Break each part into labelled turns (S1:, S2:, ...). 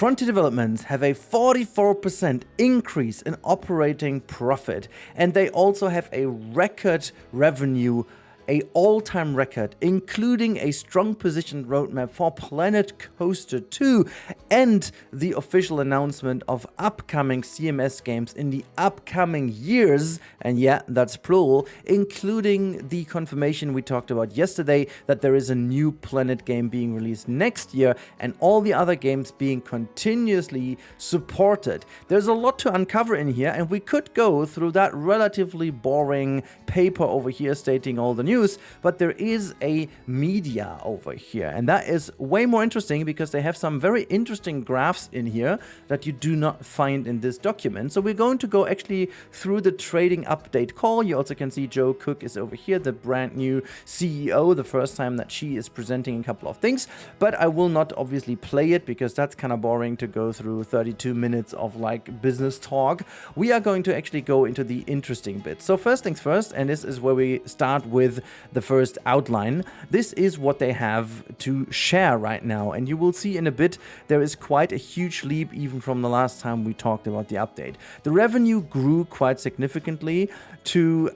S1: Frontier Developments have a 44% increase in operating profit, and they also have a record revenue, a all-time record, including a strong positioned roadmap for Planet Coaster 2 and the official announcement of upcoming CMS games in the upcoming years, and yeah, that's plural, including the confirmation we talked about yesterday that there is a new Planet game being released next year and all the other games being continuously supported. There's a lot to uncover in here, and we could go through that relatively boring paper over here stating all the news, but there is a media over here, and that is way more interesting because they have some very interesting graphs in here that you do not find in this document. So we're going to go actually through the trading update call. You also can see Joe Cook is over here, the brand new CEO, the first time that she is presenting a couple of things, but I will not obviously play it because that's kind of boring to go through 32 minutes of like business talk. We are going to actually go into the interesting bits. So first things first, and this is where we start with the first outline. This is what they have to share right now, and you will see in a bit there is quite a huge leap even from the last time we talked about the update. The revenue grew quite significantly to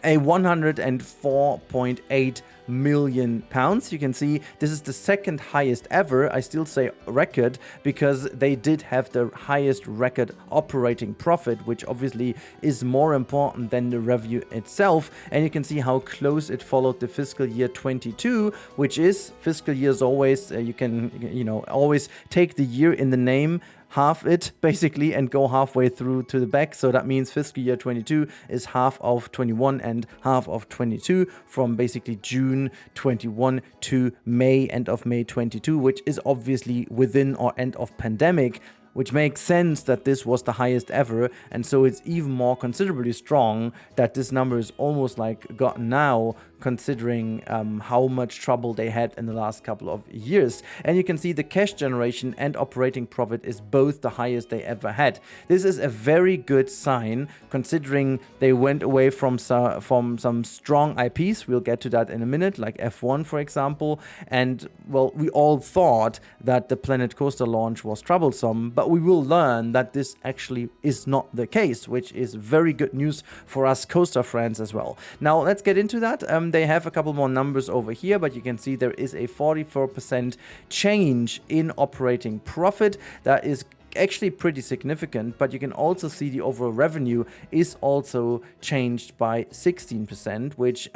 S1: a 104.8 million pounds. You can see this is the second highest ever. I still say record because they did have the highest record operating profit, which obviously is more important than the revenue itself. And you can see how close it followed the fiscal year 22, which is fiscal years always, you can, always take the year in the name, half it basically, and go halfway through to the back. So that means fiscal year 22 is half of 21 and half of 22, from basically June 21 to end of May 22, which is obviously within or end of pandemic, which makes sense that this was the highest ever. And so it's even more considerably strong that this number is almost like gotten now, considering how much trouble they had in the last couple of years. And you can see the cash generation and operating profit is both the highest they ever had. This is a very good sign, considering they went away from some strong IPs. We'll get to that in a minute, like F1, for example. And, well, we all thought that the Planet Coaster launch was troublesome, but we will learn that this actually is not the case, which is very good news for us coaster friends as well. Now, let's get into that. They have a couple more numbers over here, but you can see there is a 44% change in operating profit. That is actually pretty significant, but you can also see the overall revenue is also changed by 16%, which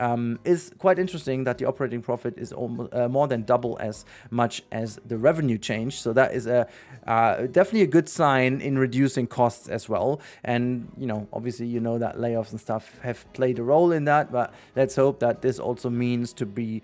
S1: is quite interesting that the operating profit is almost more than double as much as the revenue change. So that is definitely a good sign in reducing costs as well. And obviously that layoffs and stuff have played a role in that, but let's hope that this also means to be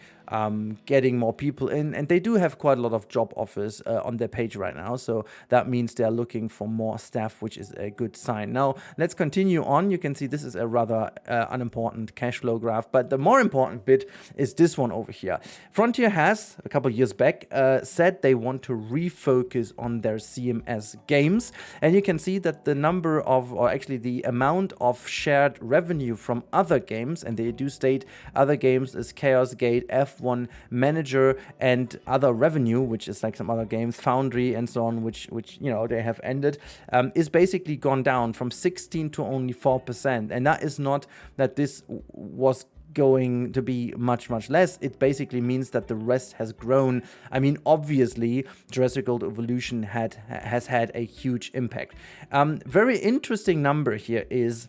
S1: getting more people in, and they do have quite a lot of job offers on their page right now, so that means they're looking for more staff, which is a good sign. Now let's continue on. You can see this is a rather unimportant cash flow graph, but the more important bit is this one over here. Frontier has a couple of years back said they want to refocus on their CMS games, and you can see that the number of, or actually the amount of shared revenue from other games, and they do state other games is Chaos Gate, F1 Manager, and other revenue, which is like some other games, Foundry and so on, which they have ended, is basically gone down from 16 to only 4%. And that is not that this was going to be much less. It basically means that the rest has grown. I mean, obviously Jurassic World Evolution has had a huge impact. Very interesting number here is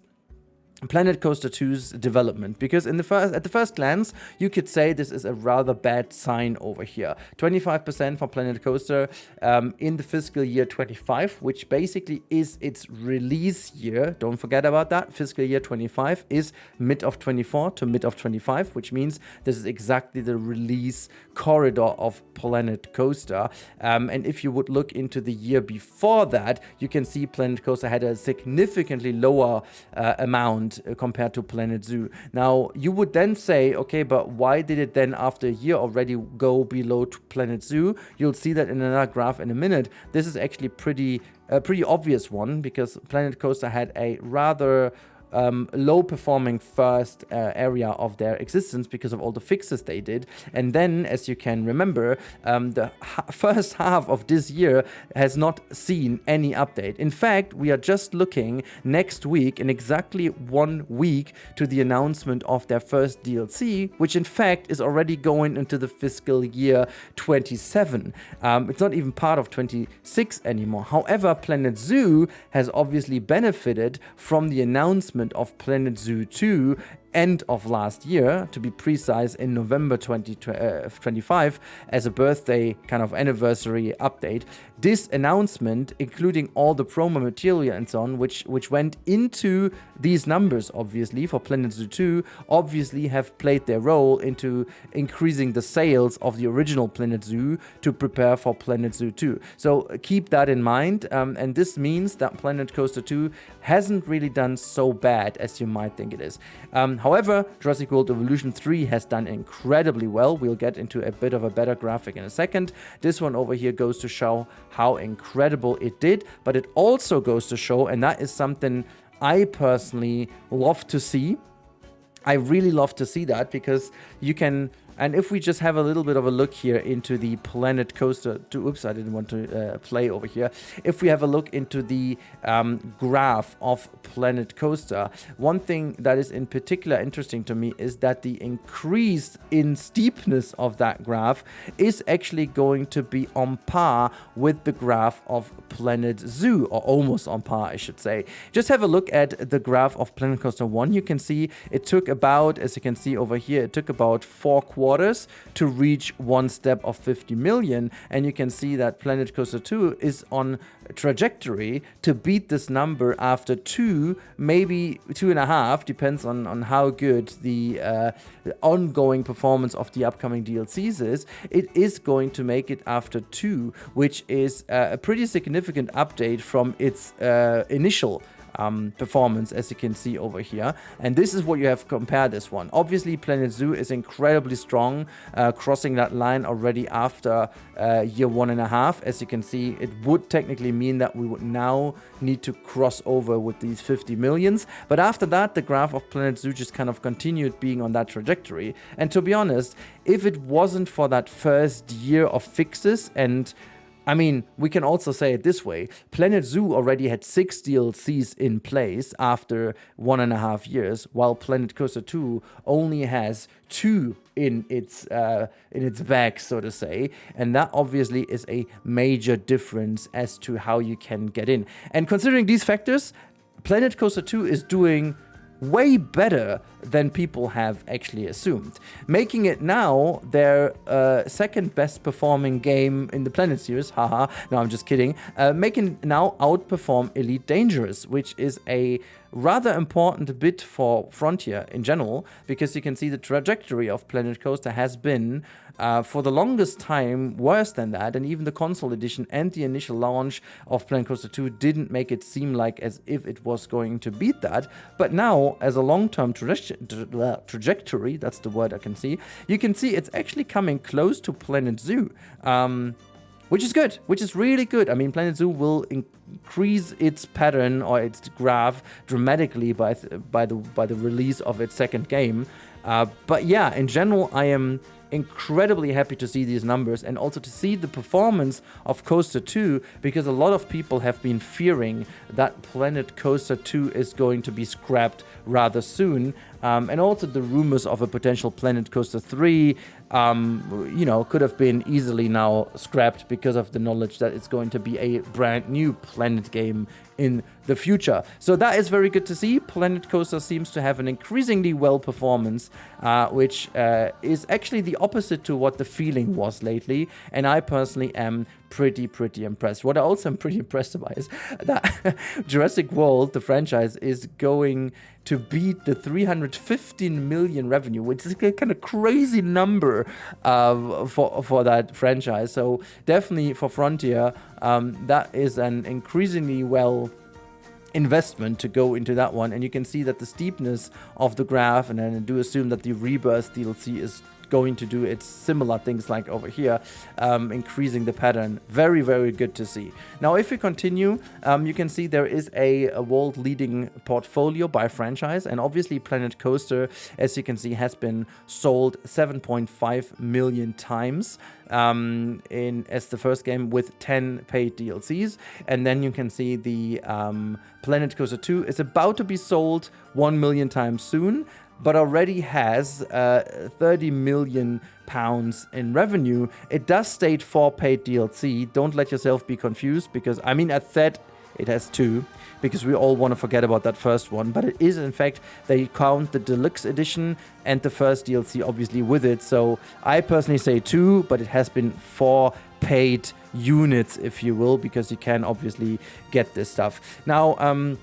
S1: Planet Coaster 2's development, because at the first glance you could say this is a rather bad sign over here. 25% for Planet Coaster in the fiscal year 25, which basically is its release year. Don't forget about that. Fiscal year 25 is mid of 24 to mid of 25, which means this is exactly the release corridor of Planet Coaster. And if you would look into the year before that, you can see Planet Coaster had a significantly lower amount compared to Planet Zoo. Now, you would then say, okay, but why did it then after a year already go below to Planet Zoo? You'll see that in another graph in a minute. This is actually a pretty obvious one, because Planet Coaster had a rather low performing first area of their existence because of all the fixes they did. And then, as you can remember, the first half of this year has not seen any update. In fact, we are just looking next week, in exactly 1 week, to the announcement of their first DLC, which in fact is already going into the fiscal year 27. It's not even part of 26 anymore. However, Planet Zoo has obviously benefited from the announcement of Planet Zoo 2 end of last year, to be precise, in November 2025, as a birthday kind of anniversary update. This announcement, including all the promo material and so on, which went into these numbers, obviously, for Planet Zoo 2, obviously have played their role into increasing the sales of the original Planet Zoo to prepare for Planet Zoo 2. So keep that in mind, and this means that Planet Coaster 2 hasn't really done so bad as you might think it is. However, Jurassic World Evolution 3 has done incredibly well. We'll get into a bit of a better graphic in a second. This one over here goes to show how incredible it did, but it also goes to show, and that is something I personally love to see. I really love to see that, because you can, and if we just have a little bit of a look here into the Planet Coaster 2, oops, I didn't want to play over here. If we have a look into the graph of Planet Coaster, one thing that is in particular interesting to me is that the increase in steepness of that graph is actually going to be on par with the graph of Planet Zoo, or almost on par, I should say. Just have a look at the graph of Planet Coaster 1. You can see it took about, as you can see over here, it took about 4 quarters to reach one step of 50 million, and you can see that Planet Coaster 2 is on a trajectory to beat this number after 2, maybe 2.5, depends on how good the ongoing performance of the upcoming DLCs is. It is going to make it after 2, which is a pretty significant update from its initial performance, as you can see over here. And this is what you have to compare this one. Obviously, Planet Zoo is incredibly strong, crossing that line already after year 1.5. As you can see, it would technically mean that we would now need to cross over with these 50 millions. But after that, the graph of Planet Zoo just kind of continued being on that trajectory. And to be honest, if it wasn't for that first year of fixes, and I mean, we can also say it this way. Planet Zoo already had 6 DLCs in place after 1.5 years, while Planet Coaster 2 only has 2 in its bag, so to say. And that obviously is a major difference as to how you can get in. And considering these factors, Planet Coaster 2 is doing way better than people have actually assumed, making it now their second best performing game in the Planet series. Haha, no, I'm just kidding. Making now outperform Elite Dangerous, which is a rather important bit for Frontier in general, because you can see the trajectory of Planet Coaster has been for the longest time worse than that, and even the console edition and the initial launch of Planet Coaster 2 didn't make it seem like as if it was going to beat that. But now, as a long-term trajectory, that's the word I can see, you can see it's actually coming close to Planet Zoo. Which is good, which is really good. I mean, Planet Zoo will increase its pattern or its graph dramatically by the release of its second game. But yeah, in general, I am incredibly happy to see these numbers, and also to see the performance of Coaster 2, because a lot of people have been fearing that Planet Coaster 2 is going to be scrapped rather soon. And also the rumors of a potential Planet Coaster 3, could have been easily now scrapped because of the knowledge that it's going to be a brand new Planet game in the future. So that is very good to see. Planet Coaster seems to have an increasingly well performance, which is actually the opposite to what the feeling was lately. And I personally am pretty impressed. What I also am pretty impressed by is that Jurassic World, the franchise, is going to beat the 315 million revenue, which is a kind of crazy number for that franchise. So definitely for Frontier, that is an increasingly well investment to go into that one. And you can see that the steepness of the graph, and I do assume that the Rebirth DLC is going to do its similar things like over here, increasing the pattern. Very, very good to see. Now, if we continue, you can see there is a world-leading portfolio by franchise, and obviously Planet Coaster, as you can see, has been sold 7.5 million times as the first game with 10 paid DLCs. And then you can see the Planet Coaster 2 is about to be sold 1 million times soon, but already has 30 million pounds in revenue. It does state 4 paid DLC. Don't let yourself be confused, because I mean, at that it has 2, because we all want to forget about that first one. But it is, in fact, they count the deluxe edition and the first DLC obviously with it. So I personally say 2, but it has been 4 paid units, if you will, because you can obviously get this stuff. Now,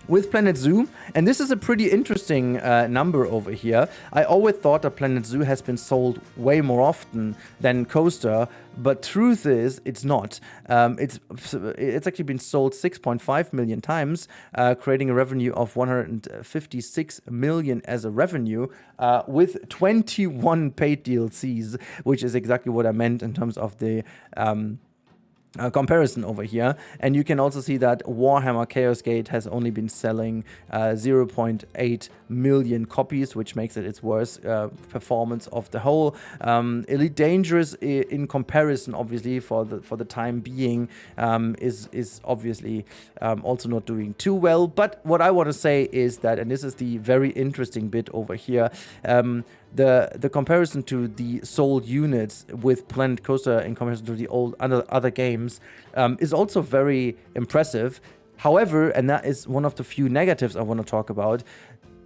S1: with Planet Zoo, and this is a pretty interesting number over here. I always thought that Planet Zoo has been sold way more often than Coaster, but truth is, it's not. It's actually been sold 6.5 million times, creating a revenue of 156 million as a revenue, with 21 paid DLCs, which is exactly what I meant in terms of the comparison over here. And you can also see that Warhammer Chaos Gate has only been selling 0.8 million copies, which makes it its worst performance of the whole. Elite Dangerous, in comparison, obviously for the time being, is obviously also not doing too well. But what I want to say is that, and this is the very interesting bit over here, the comparison to the sold units with Planet Coaster in comparison to the other games is also very impressive. However, and that is one of the few negatives I want to talk about,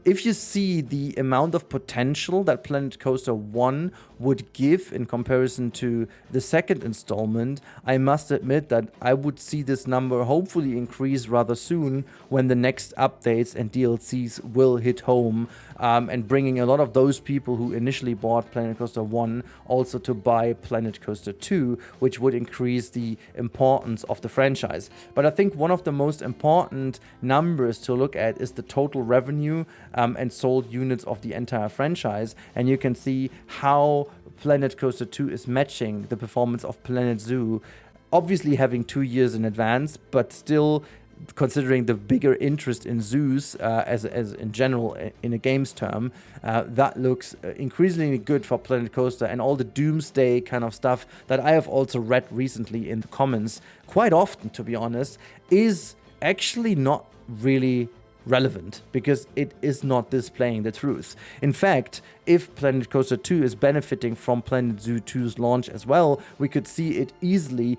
S1: if you see the amount of potential that Planet Coaster 1 would give in comparison to the second installment, I must admit that I would see this number hopefully increase rather soon when the next updates and DLCs will hit home, and bringing a lot of those people who initially bought Planet Coaster 1 also to buy Planet Coaster 2, which would increase the importance of the franchise. But I think one of the most important numbers to look at is the total revenue and sold units of the entire franchise, and you can see how Planet Coaster 2 is matching the performance of Planet Zoo, obviously having 2 years in advance, but still considering the bigger interest in zoos as in general in a game's term, that looks increasingly good for Planet Coaster. And all the doomsday kind of stuff that I have also read recently in the comments quite often, to be honest, is actually not really relevant, because it is not displaying the truth. In fact, if Planet Coaster 2 is benefiting from Planet Zoo 2's launch as well, we could see it easily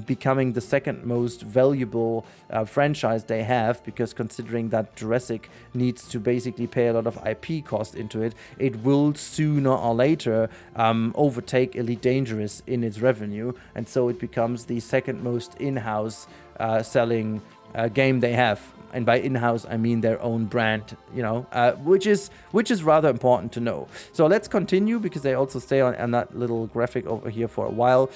S1: becoming the second most valuable franchise they have, because considering that Jurassic needs to basically pay a lot of IP cost into it, it will sooner or later overtake Elite Dangerous in its revenue, and so it becomes the second most in-house selling game they have. And by in-house, I mean their own brand, which is rather important to know. So let's continue, because they also stay on that little graphic over here for a while.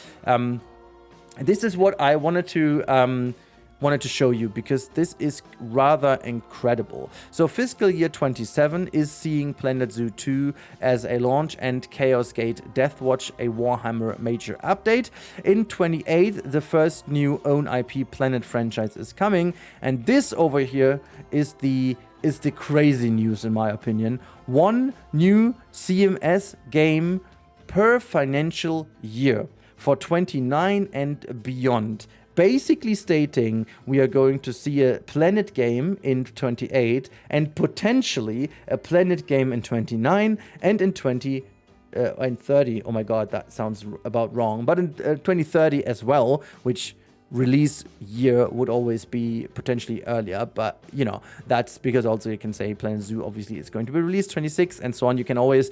S1: This is what I wanted to show you, because this is rather incredible. So fiscal year 27 is seeing Planet Zoo 2 as a launch, and Chaos Gate Deathwatch a Warhammer major update. In 28, the first new own IP Planet franchise is coming, and this over here is the crazy news in my opinion. 1 new CMS game per financial year for 29 and beyond. Basically stating we are going to see a Planet game in 28 and potentially a Planet game in 29 and in 30. Oh my god, that sounds about wrong. But in 2030 as well, which release year would always be potentially earlier, but that's because also you can say Planet Zoo obviously is going to be released 26 and so on. You can always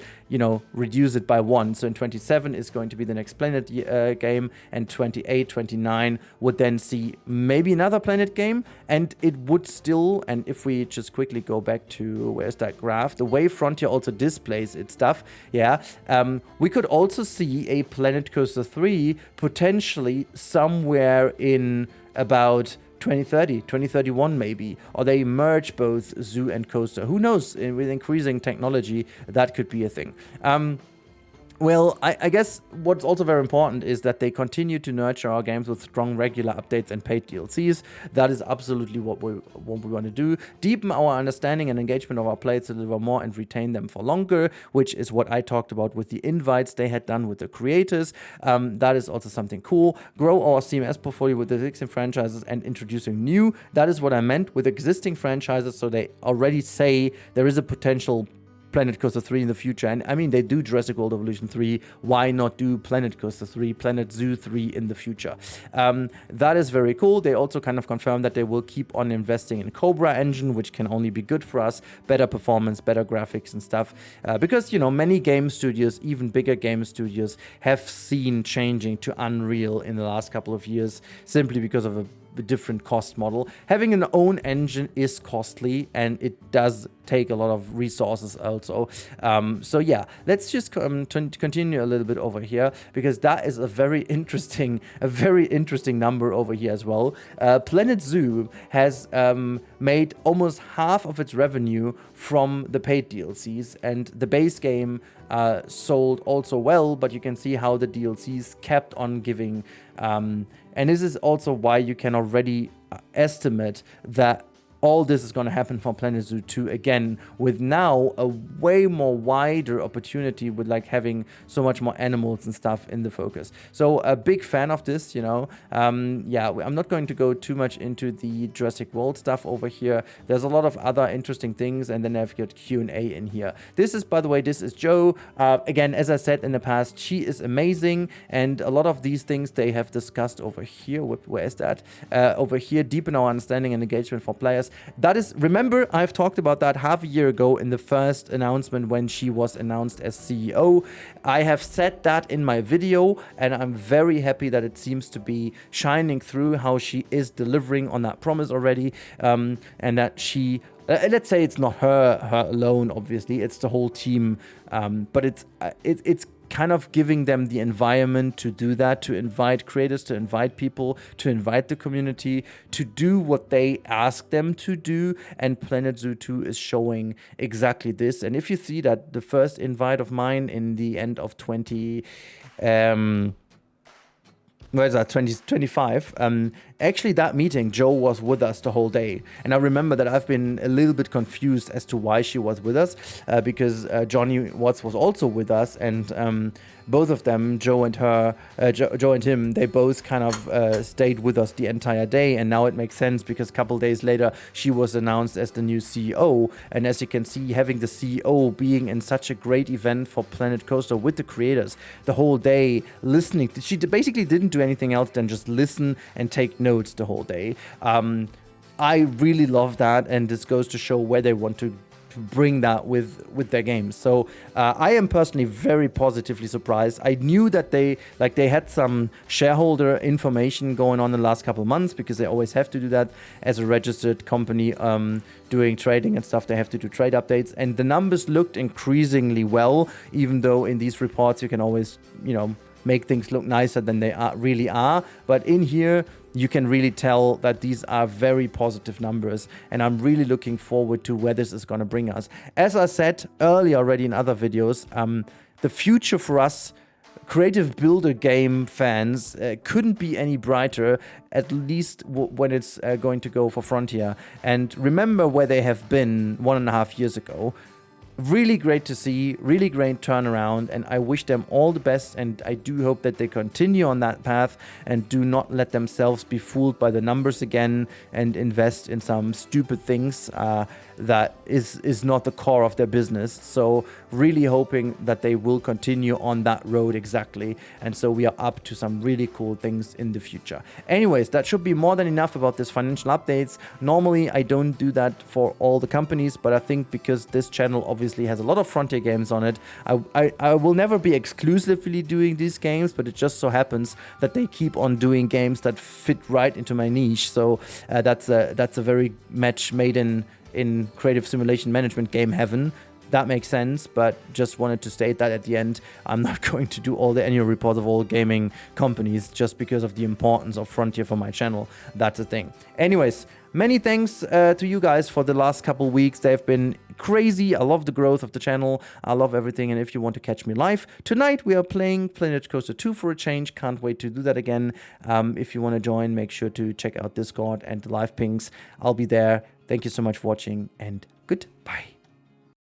S1: reduce it by 1. So in 27 is going to be the next Planet game, and 28, 29 would then see maybe another Planet game, and it would still, and if we just quickly go back to, where's that graph, the Wave Frontier also displays its stuff, we could also see a Planet Coaster 3 potentially somewhere in about 2030, 2031 maybe, or they merge both Zoo and Coaster. Who knows? With increasing technology, that could be a thing. Well, I guess what's also very important is that they continue to nurture our games with strong regular updates and paid DLCs. That is absolutely what we want to do. Deepen our understanding and engagement of our players to deliver more and retain them for longer, which is what I talked about with the invites they had done with the creators. That is also something cool. Grow our CMS portfolio with the existing franchises and introducing new. That is what I meant with existing franchises. So they already say there is a potential Planet Coaster 3 in the future. And I mean, they do Jurassic World Evolution 3. Why not do Planet Coaster 3, Planet Zoo 3 in the future? That is very cool. They also kind of confirmed that they will keep on investing in Cobra Engine, which can only be good for us. Better performance, better graphics and stuff. Because, you know, many game studios, even bigger game studios, have seen changing to Unreal in the last couple of years simply because of a different cost model. Having an own engine is costly and it does take a lot of resources also. So yeah, let's just continue a little bit over here because that is a very interesting number over here as well. Planet Zoo has made almost half of its revenue from the paid DLCs, and the base game sold also well, but you can see how the DLCs kept on giving. And this is also why you can already estimate that all this is going to happen for Planet Zoo 2 again, with now a way more wider opportunity with like having so much more animals and stuff in the focus. So a big fan of this, you know. Yeah, I'm not going to go too much into the Jurassic World stuff over here. There's a lot of other interesting things, and then I've got Q&A in here. This is, by the way, this is Jo. Again, as I said in the past, she is amazing, and a lot of these things they have discussed over here. Where is that? Over here, deepen our understanding and engagement for players. That is, remember, I've talked about that half a year ago in the first announcement when she was announced as CEO. I have said that in my video, and I'm very happy that it seems to be shining through how she is delivering on that promise already, and that she... let's say it's not her alone, obviously, it's the whole team, but it's kind of giving them the environment to do that, to invite creators, to invite people, to invite the community, to do what they ask them to do, and Planet Zoo 2 is showing exactly this. And if you see that the first invite of mine in the end of 2025, actually that meeting, Jo was with us the whole day, and I remember that I've been a little bit confused as to why she was with us, because Johnny Watts was also with us, and both of them, Jo and him, they both kind of stayed with us the entire day, and now it makes sense because a couple days later she was announced as the new CEO, and as you can see, having the CEO being in such a great event for Planet Coaster with the creators the whole day, listening, she basically didn't do anything else than just listen and take notes the whole day. I really love that, and this goes to show where they want to bring that with their games. So I am personally very positively surprised. I knew that they had some shareholder information going on in the last couple of months, because they always have to do that as a registered company doing trading and stuff. They have to do trade updates, and the numbers looked increasingly well, even though in these reports you can always, you know, make things look nicer than they really are. But in here, you can really tell that these are very positive numbers, and I'm really looking forward to where this is going to bring us. As I said earlier already in other videos, the future for us creative builder game fans couldn't be any brighter, at least when it's going to go for Frontier. And remember where they have been 1.5 years ago. Really great to see, really great turnaround, and I wish them all the best, and I do hope that they continue on that path and do not let themselves be fooled by the numbers again and invest in some stupid things that is not the core of their business. So really hoping that they will continue on that road exactly, and so we are up to some really cool things in the future. Anyways, that should be more than enough about this financial updates. Normally I don't do that for all the companies, but I think because this channel obviously has a lot of Frontier games on it, I will never be exclusively doing these games, but it just so happens that they keep on doing games that fit right into my niche. So that's a very match made in creative simulation management game heaven. that makes sense, but just wanted to state that at the end, I'm not going to do all the annual reports of all gaming companies just because of the importance of Frontier for my channel. That's the thing. Anyways, many thanks to you guys for the last couple weeks. They've been crazy. I love the growth of the channel. I love everything. And if you want to catch me live, tonight we are playing Planet Coaster 2 for a change. Can't wait to do that again. If you want to join, make sure to check out Discord and the live pings. I'll be there. Thank you so much for watching, and goodbye.